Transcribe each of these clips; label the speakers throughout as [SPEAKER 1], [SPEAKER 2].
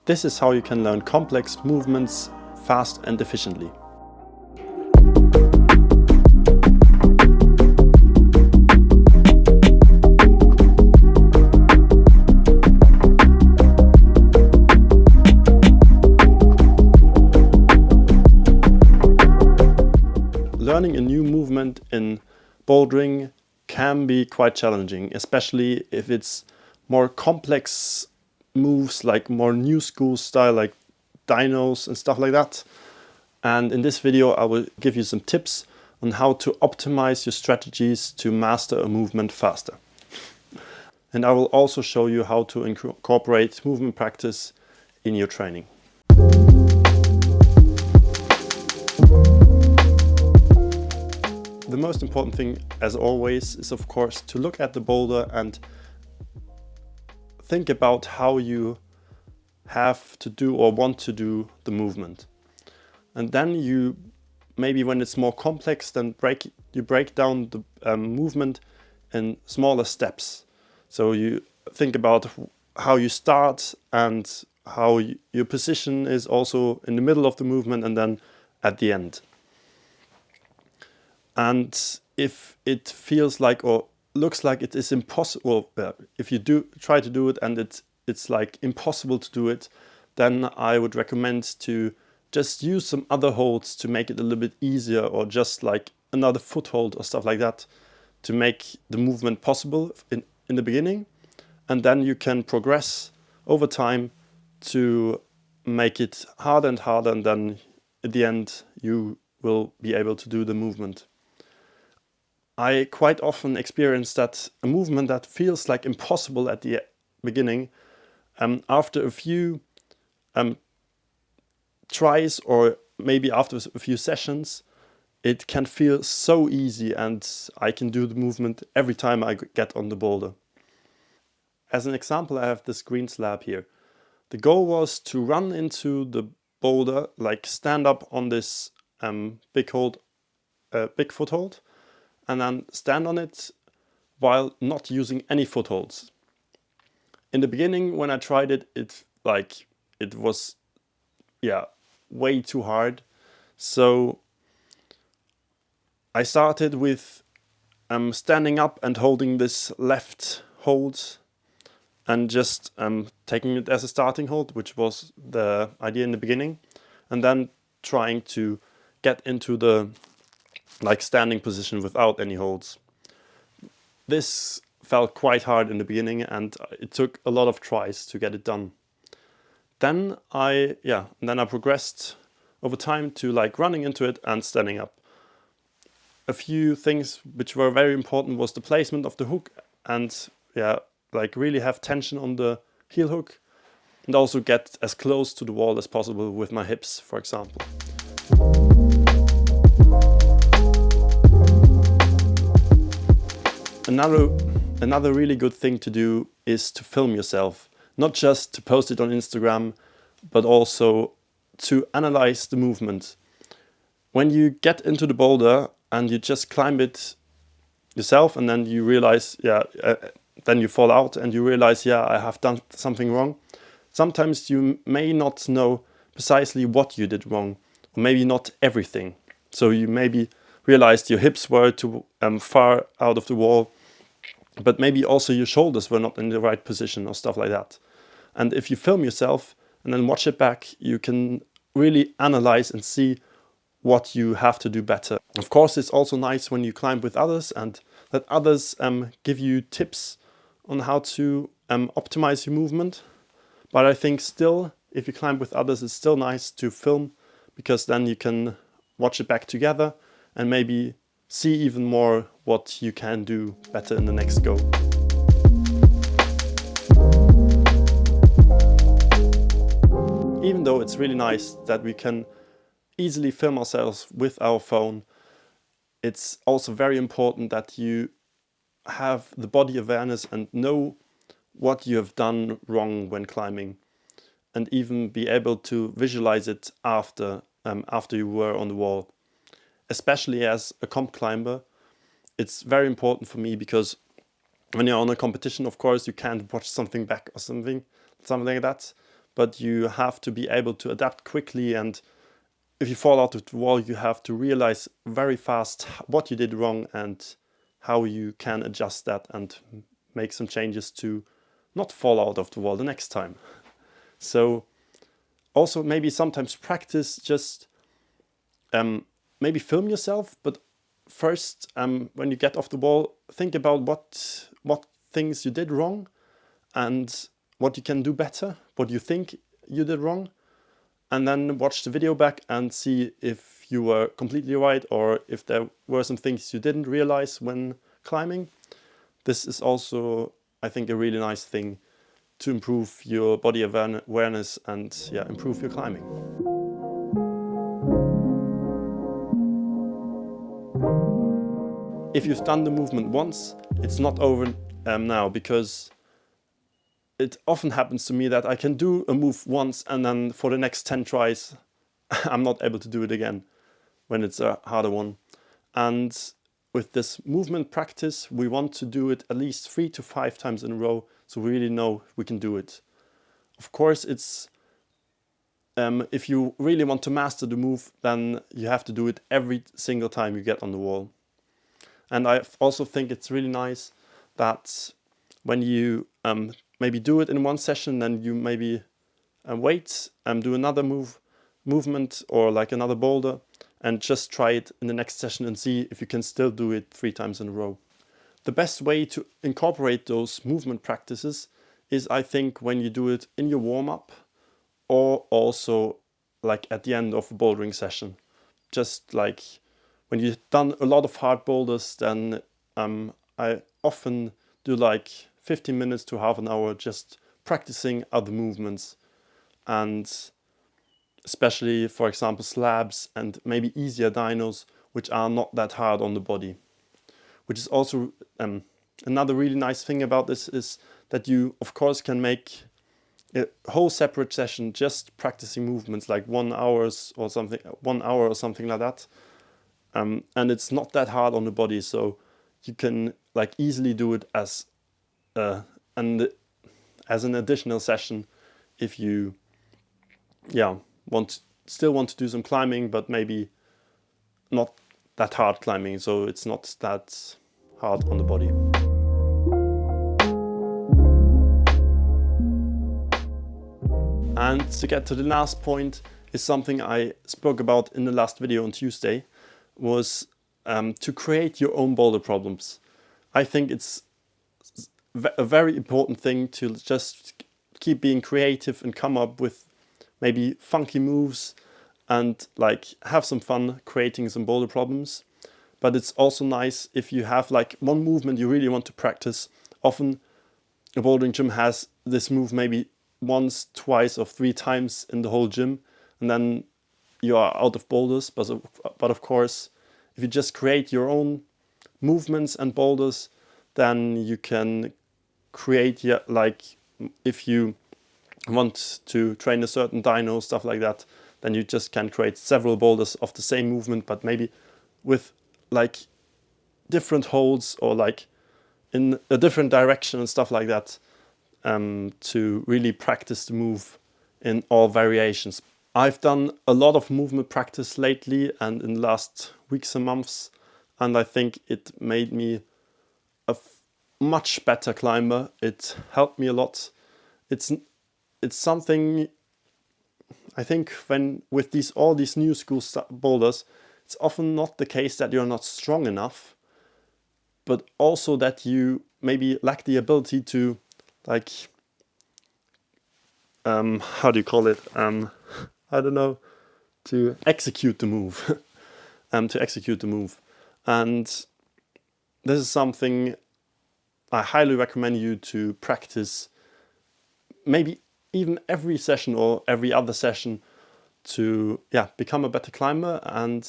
[SPEAKER 1] This is how you can learn complex movements fast and efficiently. Learning a new movement in bouldering can be quite challenging, especially if it's more complex moves, like more new school style, like dinos and stuff like that. And in this video I will give you some tips on how to optimize your strategies to master a movement faster. And I will also show you how to incorporate movement practice in your training. The most important thing, as always, is of course to look at the boulder and think about how you have to do or want to do the movement. And then you, maybe when it's more complex, then you break down the movement in smaller steps. So you think about how you start and how your position is also in the middle of the movement and then at the end. And if it feels like or looks like it is impossible, if you try to do it and it's like impossible to do it, then I would recommend to just use some other holds to make it a little bit easier, or just like another foothold or stuff like that to make the movement possible in the beginning. And then you can progress over time to make it harder and harder, and then at the end you will be able to do the movement. I quite often experience that a movement that feels like impossible at the beginning, after a few tries or maybe after a few sessions, it can feel so easy and I can do the movement every time I get on the boulder. As an example, I have this green slab here. The goal was to run into the boulder, like stand up on this big foothold, and then stand on it while not using any footholds. In the beginning, when I tried it, it was way too hard. So I started with standing up and holding this left hold and just taking it as a starting hold, which was the idea in the beginning, and then trying to get into the standing position without any holds. This felt quite hard in the beginning and it took a lot of tries to get it done. Then I progressed over time to running into it and standing up. A few things which were very important was the placement of the hook and really have tension on the heel hook, and also get as close to the wall as possible with my hips, for example. Another really good thing to do is to film yourself, not just to post it on Instagram, but also to analyze the movement. When you get into the boulder and you just climb it yourself, and then you realize, then you fall out and you realize, I have done something wrong. Sometimes you may not know precisely what you did wrong, or maybe not everything. So you maybe realized your hips were too far out of the wall, but maybe also your shoulders were not in the right position or stuff like that. And if you film yourself and then watch it back, you can really analyze and see what you have to do better. Of course, it's also nice when you climb with others and that others give you tips on how to optimize your movement. But I think still, if you climb with others, it's still nice to film, because then you can watch it back together and maybe see even more what you can do better in the next go. Even though it's really nice that we can easily film ourselves with our phone, it's also very important that you have the body awareness and know what you have done wrong when climbing, and even be able to visualize it after you were on the wall. Especially as a comp climber, it's very important for me, because when you're on a competition, of course, you can't watch something back or something like that. but you have to be able to adapt quickly, and if you fall out of the wall, you have to realize very fast what you did wrong and how you can adjust that and make some changes to not fall out of the wall the next time. So also maybe sometimes practice, just maybe film yourself, but first when you get off the wall, think about what things you did wrong and what you can do better, what you think you did wrong, and then watch the video back and see if you were completely right or if there were some things you didn't realize when climbing. This is also, I think, a really nice thing to improve your body awareness and improve your climbing. If you've done the movement once, it's not over now, because it often happens to me that I can do a move once and then for the next 10 tries I'm not able to do it again when it's a harder one. And with this movement practice, we want to do it at least 3 to 5 times in a row, so we really know we can do it. Of course, it's if you really want to master the move, then you have to do it every single time you get on the wall. And I also think it's really nice that when you maybe do it in one session, then you maybe wait and do another movement or like another boulder, and just try it in the next session and see if you can still do it 3 times in a row. The best way to incorporate those movement practices is, I think, when you do it in your warm-up or also like at the end of a bouldering session. Just like when you've done a lot of hard boulders, then I often do like 15 minutes to half an hour just practicing other movements, and especially, for example, slabs and maybe easier dynos, which are not that hard on the body. Which is also another really nice thing about this, is that you, of course, can make a whole separate session just practicing movements, like 1 hour or something like that. And it's not that hard on the body, so you can like easily do it as an additional session if you still want to do some climbing, but maybe not that hard climbing, so it's not that hard on the body. And to get to the last point is something I spoke about in the last video on Tuesday, was to create your own boulder problems. I think it's a very important thing to just keep being creative and come up with maybe funky moves and like have some fun creating some boulder problems. But it's also nice if you have like one movement you really want to practice. Often a bouldering gym has this move maybe once, twice or 3 times in the whole gym, and then you are out of boulders. But of course, if you just create your own movements and boulders, then you can create, like if you want to train a certain dyno, stuff like that, then you just can create several boulders of the same movement, but maybe with like different holds or like in a different direction and stuff like that, to really practice the move in all variations. I've done a lot of movement practice lately and in the last weeks and months, and I think it made me a much better climber. It helped me a lot. It's something, I think, when with all these new school boulders, it's often not the case that you're not strong enough, but also that you maybe lack the ability to, like, how do you call it? I don't know, to execute the move. And this is something I highly recommend you to practice, maybe even every session or every other session, to become a better climber. And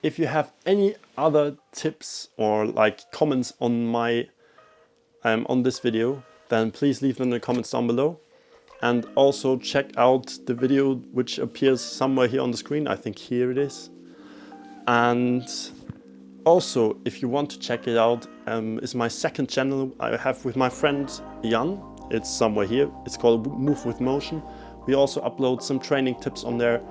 [SPEAKER 1] if you have any other tips or like comments on my on this video, then please leave them in the comments down below. And also check out the video which appears somewhere here on the screen. I think here it is. And also, if you want to check it out, is my second channel I have with my friend Jan. it's somewhere here. It's called Move with Motion. We also upload some training tips on there,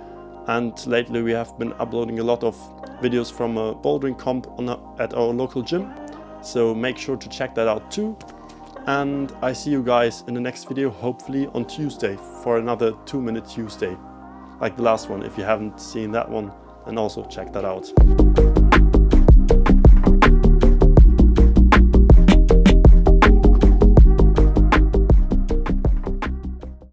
[SPEAKER 1] and lately we have been uploading a lot of videos from a bouldering comp at our local gym, so make sure to check that out too. And I see you guys in the next video, hopefully on Tuesday, for another 2-minute Tuesday like the last one. If you haven't seen that one, then also check that out.